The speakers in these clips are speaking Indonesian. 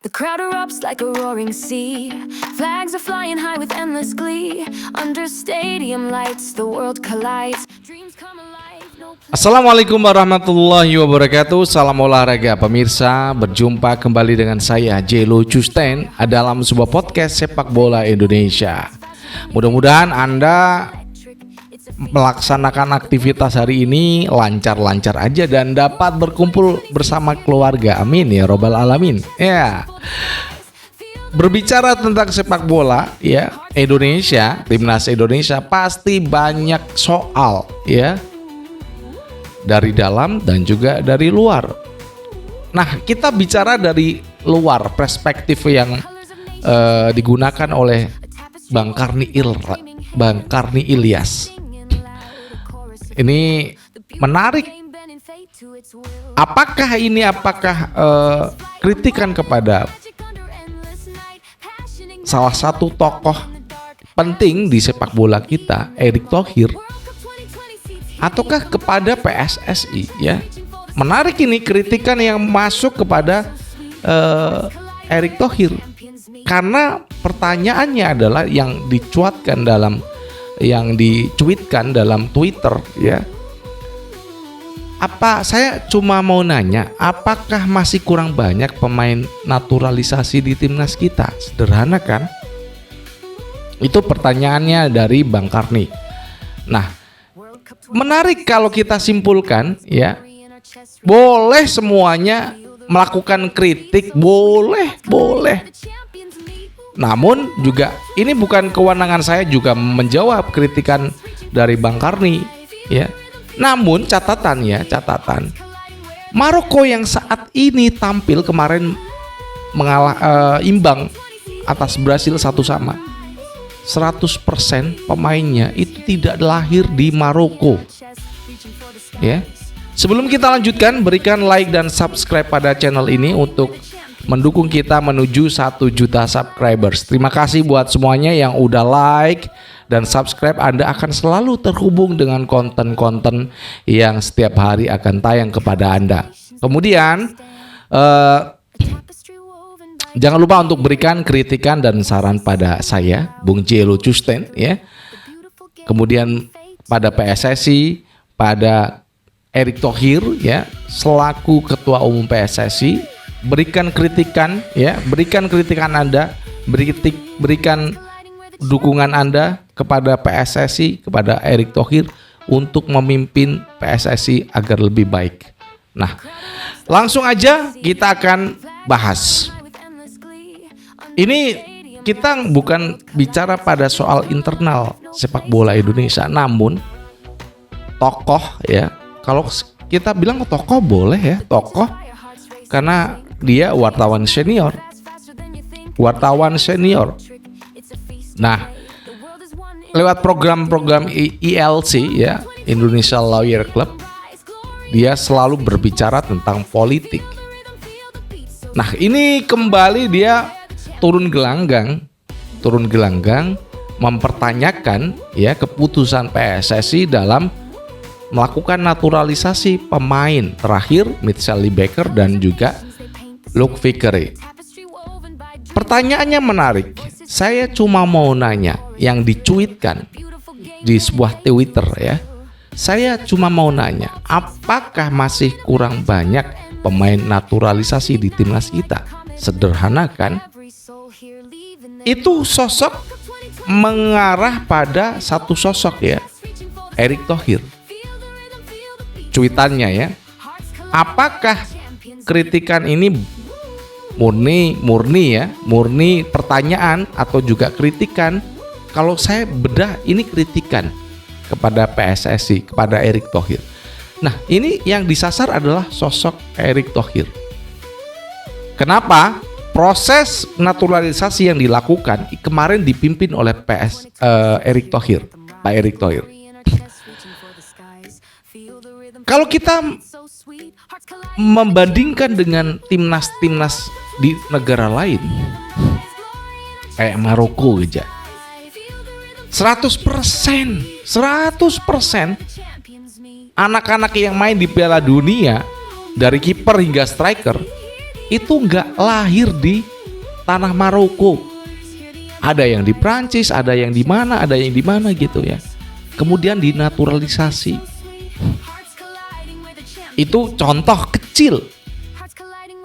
The crowd erupts like a roaring sea. Flags are flying high with endless glee. Under stadium lights, the world collides. Dreams come alive. Assalamualaikum warahmatullahi wabarakatuh. Salam olahraga pemirsa. Berjumpa kembali dengan saya Jelo Custen dalam sebuah podcast sepak bola Indonesia. Mudah-mudahan Anda melaksanakan aktivitas hari ini lancar-lancar aja dan dapat berkumpul bersama keluarga. Amin ya robbal alamin. Ya. Berbicara tentang sepak bola ya, Indonesia, timnas Indonesia pasti banyak soal ya. Dari dalam dan juga dari luar. Nah, kita bicara dari luar, perspektif yang digunakan oleh Bang Karni Ilyas. Ini menarik. Apakah kritikan kepada salah satu tokoh penting di sepak bola kita, Erick Thohir, ataukah kepada PSSI ya? Menarik ini kritikan yang masuk kepada Erick Thohir. Karena pertanyaannya adalah yang dicuitkan dalam Twitter ya. Saya cuma mau nanya, apakah masih kurang banyak pemain naturalisasi di timnas kita? Sederhana kan? Itu pertanyaannya dari Bang Karni. Nah, menarik kalau kita simpulkan ya. Boleh semuanya melakukan kritik, boleh. Namun juga ini bukan kewenangan saya juga menjawab kritikan dari Bang Karni ya. Namun catatan Maroko yang saat ini tampil kemarin imbang atas Brasil 1-1. 100% pemainnya itu tidak lahir di Maroko. Ya. Sebelum kita lanjutkan, berikan like dan subscribe pada channel ini untuk mendukung kita menuju 1 juta subscribers. Terima kasih buat semuanya yang udah like dan subscribe. Anda akan selalu terhubung dengan konten-konten yang setiap hari akan tayang kepada Anda. Kemudian jangan lupa untuk berikan kritikan dan saran pada saya, Bung Jelo Custen ya. Kemudian pada PSSI, pada Erick Thohir ya, selaku Ketua Umum PSSI, berikan kritikan Anda, berikan dukungan Anda kepada PSSI, kepada Erick Thohir untuk memimpin PSSI agar lebih baik. Nah, langsung aja kita akan bahas. Ini kita bukan bicara pada soal internal sepak bola Indonesia, namun tokoh ya. Kalau kita bilang tokoh boleh ya, tokoh karena dia wartawan senior. Nah, lewat program-program ILC ya, Indonesia Lawyer Club, dia selalu berbicara tentang politik. Nah, ini kembali dia turun gelanggang mempertanyakan ya keputusan PSSI dalam melakukan naturalisasi pemain terakhir Mitchell Liebecker dan juga Luke Vickery. Pertanyaannya menarik. Saya cuma mau nanya yang dicuitkan di sebuah Twitter ya. Saya cuma mau nanya, apakah masih kurang banyak pemain naturalisasi di timnas kita? Sederhana kan? Itu sosok mengarah pada satu sosok ya, Erick Thohir. Cuitannya ya, apakah kritikan ini murni pertanyaan atau juga kritikan? Kalau saya bedah, ini kritikan kepada PSSI, kepada Erick Thohir. Nah, ini yang disasar adalah sosok Erick Thohir. Kenapa? Proses naturalisasi yang dilakukan kemarin dipimpin oleh Erick Thohir, Pak Erick Thohir. Kalau kita membandingkan dengan timnas-timnas di negara lain kayak Maroko aja, 100% anak-anak yang main di Piala Dunia dari kiper hingga striker itu nggak lahir di tanah Maroko. Ada yang di Prancis, ada yang di mana, ada yang di mana gitu ya. Kemudian dinaturalisasi. Itu contoh kecil.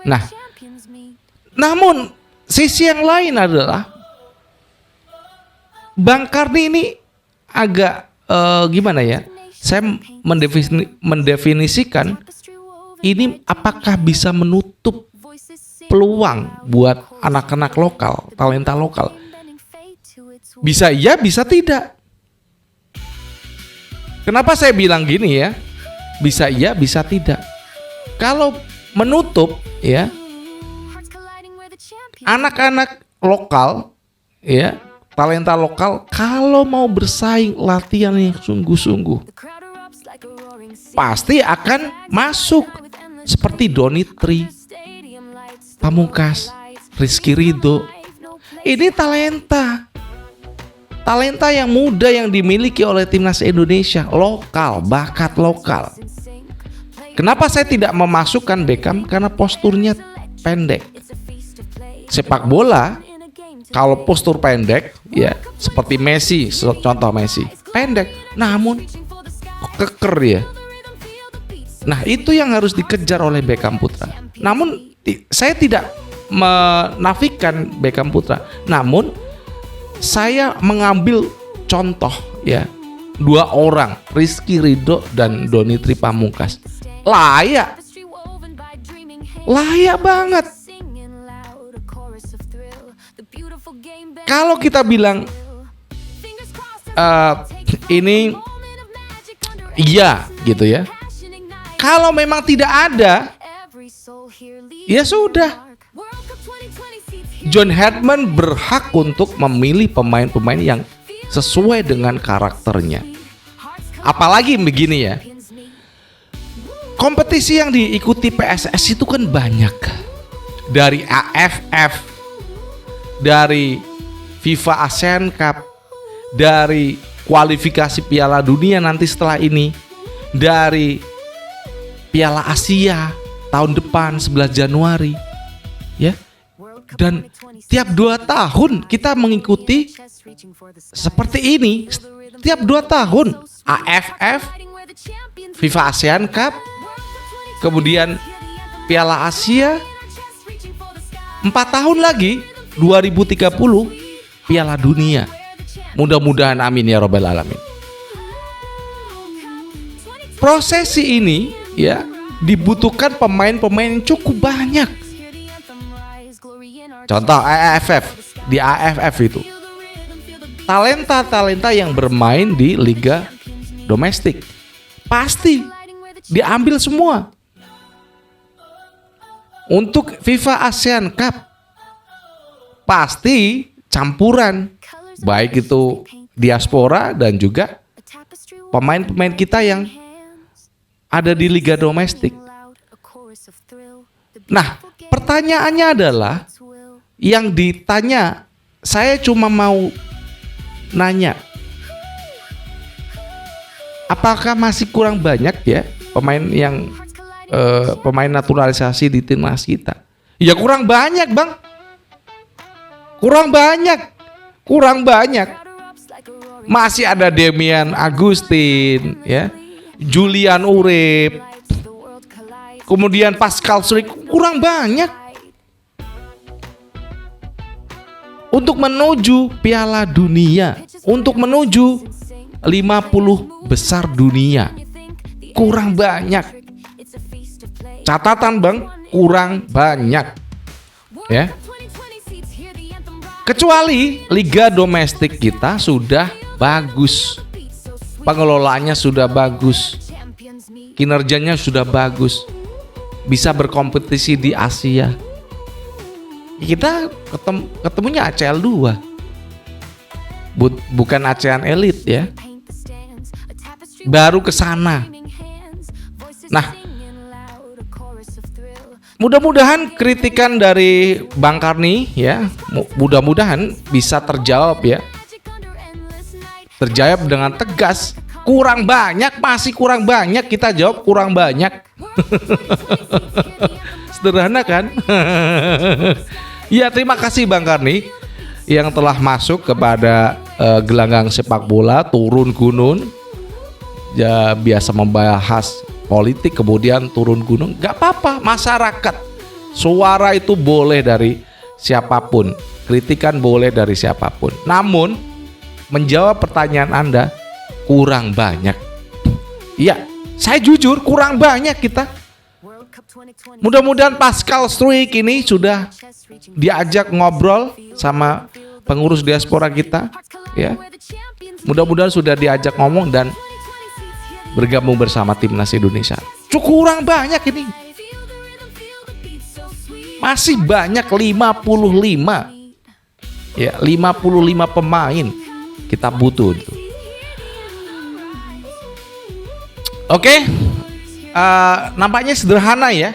Nah, namun sisi yang lain adalah Bang Karni ini agak gimana ya? Saya mendefinisikan ini apakah bisa menutup peluang buat anak-anak lokal, talenta lokal. Bisa iya, bisa tidak. Kenapa saya bilang gini ya? Bisa iya, bisa tidak. Kalau menutup ya, anak-anak lokal ya, talenta lokal kalau mau bersaing latihan yang sungguh-sungguh pasti akan masuk seperti Donitri, Pamungkas, Rizky Ridho. Ini talenta yang muda yang dimiliki oleh timnas Indonesia, lokal, bakat lokal. Kenapa saya tidak memasukkan Beckham? Karena posturnya pendek. Sepak bola kalau postur pendek ya seperti Messi, contoh Messi, pendek namun keker ya. Nah, itu yang harus dikejar oleh Beckham Putra. Namun saya tidak menafikan Beckham Putra. Namun saya mengambil contoh ya, dua orang, Rizky Ridho dan Donitri Pamungkas. Layak banget. Kalau kita bilang ini iya gitu ya. Kalau memang tidak ada, ya sudah. John Herdman berhak untuk memilih pemain-pemain yang sesuai dengan karakternya. Apalagi begini ya, kompetisi yang diikuti PSS itu kan banyak. Dari AFF, dari FIFA ASEAN Cup, dari kualifikasi Piala Dunia nanti setelah ini, dari Piala Asia tahun depan 11 Januari ya. Dan tiap 2 tahun kita mengikuti seperti ini. Tiap 2 tahun AFF, FIFA ASEAN Cup, kemudian Piala Asia. 4 tahun lagi 2030 Piala Dunia. Mudah-mudahan amin ya robbal alamin. Prosesi ini ya dibutuhkan pemain-pemain yang cukup banyak. Contoh AFF, di AFF itu talenta-talenta yang bermain di liga domestik pasti diambil semua. Untuk FIFA ASEAN Cup pasti campuran, baik itu diaspora dan juga pemain-pemain kita yang ada di liga domestik. Nah, pertanyaannya adalah yang ditanya, saya cuma mau nanya, apakah masih kurang banyak ya pemain yang pemain naturalisasi di timnas kita? Ya kurang banyak, Bang. Kurang banyak. Masih ada Demian Agustin ya, Julian Urip, kemudian Pascal Struijk, kurang banyak. Untuk menuju Piala Dunia, untuk menuju 50 besar dunia, kurang banyak. Catatan Bang, kurang banyak. Ya. Kecuali liga domestik kita sudah bagus. Pengelolaannya sudah bagus. Kinerjanya sudah bagus. Bisa berkompetisi di Asia. Kita ketemunya ACL 2. Bukan ASEAN Elite ya. Baru ke sana. Nah, mudah-mudahan kritikan dari Bang Karni ya, mudah-mudahan bisa terjawab ya. Terjawab dengan tegas. Kurang banyak, masih kurang banyak, kita jawab kurang banyak. Sederhana kan? Ya, terima kasih Bang Karni yang telah masuk kepada gelanggang sepak bola, turun gunung. Ya, biasa membahas politik kemudian turun gunung. Gak apa-apa, masyarakat. Suara itu boleh dari siapapun, kritikan boleh dari siapapun. Namun menjawab pertanyaan Anda kurang banyak. Iya, saya jujur kurang banyak kita. Mudah-mudahan Pascal Struik ini sudah diajak ngobrol sama pengurus diaspora kita, ya. Mudah-mudahan sudah diajak ngomong dan bergabung bersama timnas Indonesia. Kurang banyak ini. Masih banyak 55. Ya, 55 pemain kita butuh. Oke. Nampaknya sederhana ya.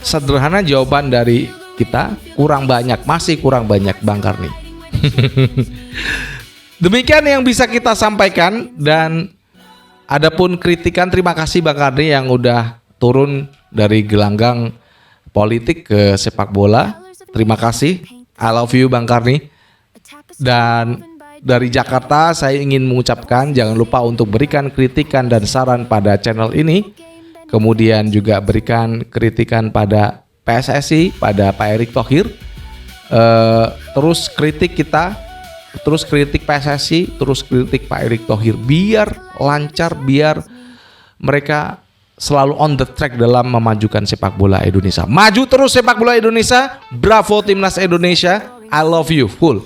Sederhana jawaban dari kita, kurang banyak, masih kurang banyak Bang Karni. Demikian yang bisa kita sampaikan, dan adapun kritikan, terima kasih Bang Karni yang udah turun dari gelanggang politik ke sepak bola. Terima kasih. I love you Bang Karni. Dan dari Jakarta saya ingin mengucapkan jangan lupa untuk berikan kritikan dan saran pada channel ini. Kemudian juga berikan kritikan pada PSSI, pada Pak Erick Thohir. Terus kritik kita, terus kritik PSSI, terus kritik Pak Erick Thohir, biar lancar, biar mereka selalu on the track dalam memajukan sepak bola Indonesia. Maju terus sepak bola Indonesia. Bravo timnas Indonesia. I love you full.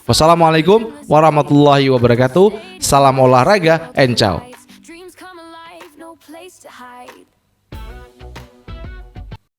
Wassalamualaikum warahmatullahi wabarakatuh. Salam olahraga and ciao. Dreams come alive, no place to hide.